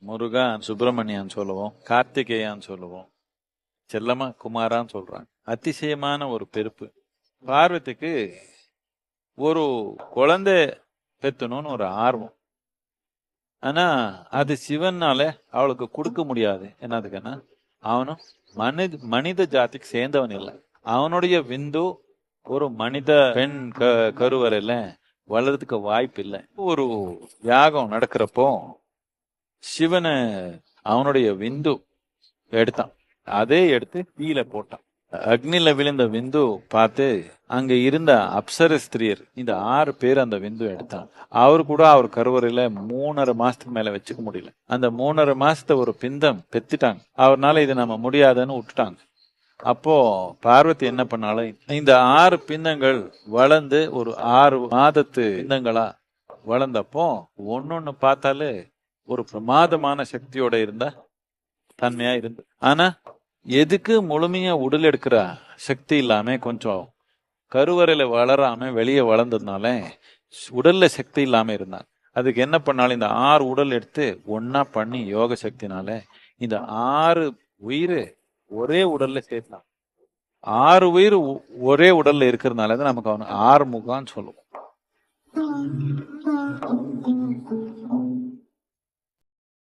முருகன் சுப்பிரமணியான்னு சொல்லுவோம், கார்த்திகேயான்னு சொல்லுவோம், செல்லமா குமாரான்னு சொல்றாங்க. அதிசயமான ஒரு பெருப்பு. பார்வதிக்கு ஒரு குழந்தை பெத்தணும்னு ஒரு ஆர்வம். ஆனா அது சிவனால அவளுக்கு கொடுக்க முடியாது. என்னதுக்குன்னா அவனும் மனித ஜாதிக்கு சேர்ந்தவன் இல்லை. அவனுடைய விந்து ஒரு மனித பெண் கருவறையில வளர்றதுக்கு வாய்ப்பு இல்லை. ஒரு யாகம் நடக்கிறப்போ சிவனை அவனுடைய விந்து எடுத்தான். அதே எடுத்து தீயில போட்டான். அக்னில விழுந்த விந்து பார்த்து அங்க இருந்த அப்சர ஸ்திரீர் இந்த 6 பேர் அந்த விந்து எடுத்தாங்க. அவர் கூட அவர் கருவறையில 3.5 மாசத்துக்கு மேல வச்சுக்க முடியல. அந்த 3.5 மாசத்தை ஒரு பிந்தம் பெத்துட்டாங்க. அவர்னால இது நம்ம முடியாதுன்னு விட்டுட்டாங்க. அப்போ பார்வதி என்ன பண்ணாலும் இந்த 6 பிந்தங்கள் வளர்ந்து ஒரு 6 மாதத்து பிந்தங்களா வளர்ந்தப்போ ஒன்னொன்னு பார்த்தாலே ஒரு பிரமாதமான சக்தியோட இருந்த தன்மையா இருந்து. ஆனா எதுக்கு முழுமையா உடல் எடுக்கிற சக்தி இல்லாம கொஞ்சம் கருவறையில வளராம வெளியே வளர்ந்ததுனால உடல்ல சக்தி இல்லாம இருந்தாங்க. அதுக்கு என்ன பண்ணாலும் இந்த 6 உடல் எடுத்து ஒன்னா பண்ணி யோக சக்தினால இந்த 6 உயிர் ஒரே உடல்ல சேர்த்தான். 6 உயிர் ஒரே உடல்ல இருக்கிறதுனால தான் நமக்கு அவன் 6 முகான்னு சொல்லுவோம்.